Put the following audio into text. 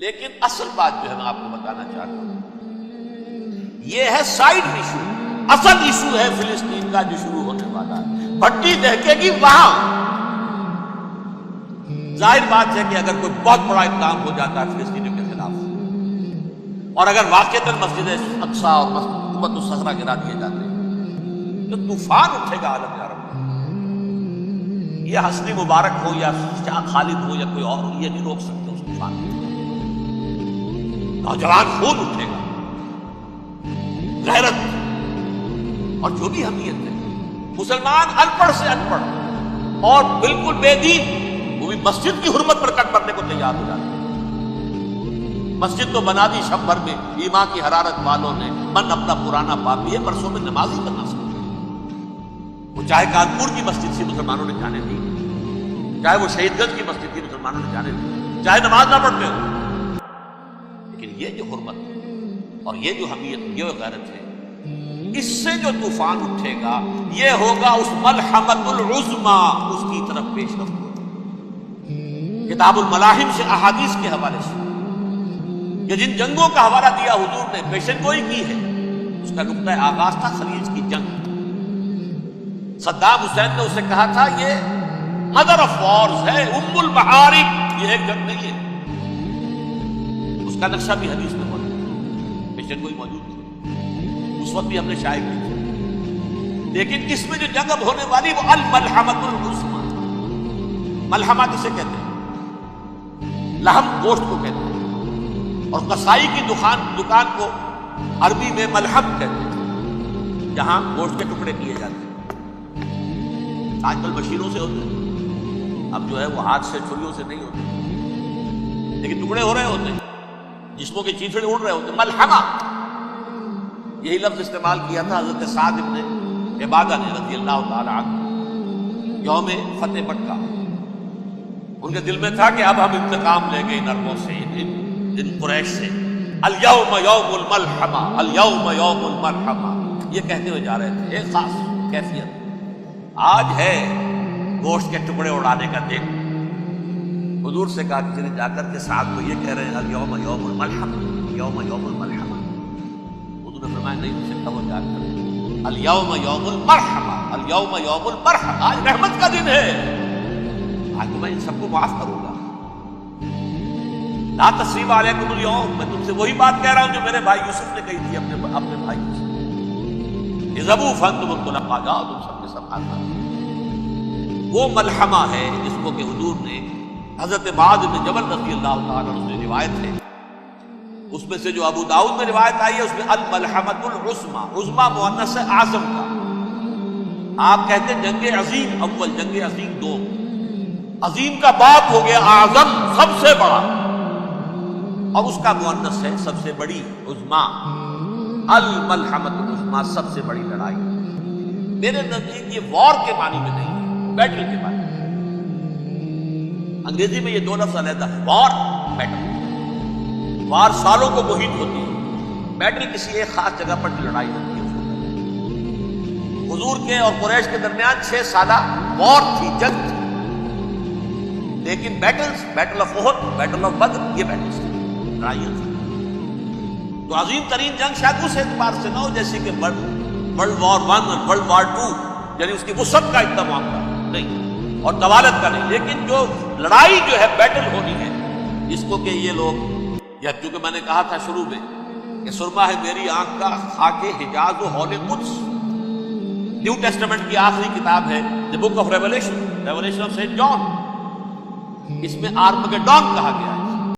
لیکن اصل بات جو ہے میں آپ کو بتانا چاہتا ہوں، یہ ہے سائیڈ ایشو. اصل ایشو ہے فلسطین کا جو شروع ہونے والا ہے. بھٹی دہکے گی وہاں. ظاہر بات ہے کہ اگر کوئی بہت بڑا اقدام ہو جاتا ہے فلسطینیوں کے خلاف، اور اگر واقعتاً مسجد اقصیٰ اور قبۃ الصخرہ گرا دیے جاتے ہیں تو طوفان اٹھے گا عالم عرب میں. یہ حسنی مبارک ہو یا شاہ خالد ہو یا کوئی اور ہو، یہ نہیں روک سکتے اس طوفان کو. نوجوان خون اٹھے گا، غیرت اور جو بھی اہمیت ہے. مسلمان ان پڑھ سے ان پڑھ اور بالکل بے دین، وہ بھی مسجد کی حرمت پر کٹ کرنے کو تیار ہو جاتے ہیں. مسجد تو بنا دی شب بھر میں ایمان کی حرارت والوں نے، من اپنا پرانا پاپی ہے، برسوں میں نماز ہی کرنا سکتا. وہ چاہے کانپور کی مسجد تھی مسلمانوں نے جانے دی، چاہے وہ شہید گنج کی مسجد تھی مسلمانوں نے جانے دی، چاہے نماز نہ پڑھتے ہو. لیکن یہ جو حرمت اور یہ جو حمیت، یہ غیرت ہے، اس سے جو طوفان اٹھے گا یہ ہوگا اس ملحمۃ العظمیٰ، اس کی طرف پیش رفت. کتاب الملاحم سے احادیث کے حوالے سے کہ جن جنگوں کا حوالہ دیا حضور نے، پیشن گوئی کی ہے، اس کا نقطہ آغاز تھا خلیج کی جنگ. صدام حسین نے اسے کہا تھا یہ مدر آف وارز ہے، ام المحارب، یہ ایک جنگ نہیں ہے. اس کا نقشہ بھی حدیث میں موجود ہے، پیشن گوئی موجود تھی، اس وقت بھی ہم نے شائع کی تھی. لیکن اس میں جو جنگ اب ہونے والی وہ الملحمۃ العظمیٰ. ملحمہ کسے کہتے ہیں؟ لحم گوشت کو کہتے ہیں، اور قصائی کی دکان کو عربی میں ملحم کہتے ہیں، جہاں گوشت کے ٹکڑے کیے جاتے ہیں. آج کل مشینوں سے ہوتے ہیں، اب جو ہے وہ ہاتھ سے چھریوں سے نہیں ہوتے، لیکن ٹکڑے ہو رہے ہوتے ہیں، جسموں کے چیتڑے اڑ رہے ہوتے ہیں. ملحمہ، یہی لفظ استعمال کیا تھا حضرت سعد ابن عبادہ نے رضی اللہ تعالی عنہ یوم فتح مکہ. ان کے دل میں تھا کہ اب ہم انتقام لیں گے ان عربوں سے، ان قریش سے. الیوم یوم الملحمہ، الیوم یوم الملحمہ، یہ کہتے ہوئے جا رہے تھے. ایک خاص کیفیت، آج ہے گوشت کے ٹکڑے اڑانے کا دن. حضور سے کہا کہ جا کر کے سعد کو یہ کہہ رہے ہیں الیوم یوم الملحمہ، یوم یوم الملحمہ. حضور نے فرمایا نہیں، اسے کہو جا کر الیوم یوم المرحمہ، الیوم یوم المرحمہ، آج رحمت کا دن ہے، آج تو میں ان سب کو معاف کروں گا. لا تثریب علیکم اليوم، میں تم سے وہی بات کہہ رہا ہوں جو میرے بھائی یوسف نے کہی تھی اپنے بھائی سے. اذهبوا فانتم الطلقاء، جاؤ تم سب کے سب آزاد. وہ ملحمہ ہے جس کو کہ حضور نے حضرت معاذ بن جبل رضی اللہ تعالیٰ عنہ سے روایت ہے، اس میں سے جو ابو داؤد میں روایت آئی ہے اس میں الملحمۃ العظمیٰ، عظمیٰ مؤنث ہے اعظم کا. آپ کہتے ہیں جنگ عظیم اول، جنگ عظیم دو. عظیم کا باپ ہو گیا اعظم، سب سے بڑا، اور اس کا مؤنث ہے سب سے بڑی، عظمیٰ. الملحمۃ العظمیٰ، سب سے بڑی لڑائی. میرے نزدیک یہ وار کے معنی میں نہیں ہے، بیٹل کے معنی میں. انگریزی میں یہ دو لفظ علیحدہ، وار، بیٹل. وار سالوں کو محیط ہوتی ہے، بیٹل کسی ایک خاص جگہ پر لڑائی ہوتی ہے. حضور کے اور قریش کے درمیان 6 سالہ وار تھی، جنگ تھی. لیکن battles, battle of Uhud, battle of Badr, یہ بیٹلز تھی، لڑائیاں تھیں. تو عظیم ترین جنگ شاید اس اعتبار سے نہ ہو جیسے کہ ورلڈ وار 1 اور ورلڈ وار 2، یعنی اس کی وسعت کا اتنا معاملہ نہیں اور طوالت کا نہیں. لیکن جو لڑائی جو ہے بیٹل ہونی ہے، اس کو کہ یہ لوگ، یا چونکہ میں نے کہا تھا شروع میں کہ سرما ہے میری آنکھ کا خاک حجاز و ہول قدس. نیو ٹیسٹمنٹ کی آخری کتاب ہے the book of Revelation, Revelation of saint John. اس میں آرمگیڈون کہا گیا ہے.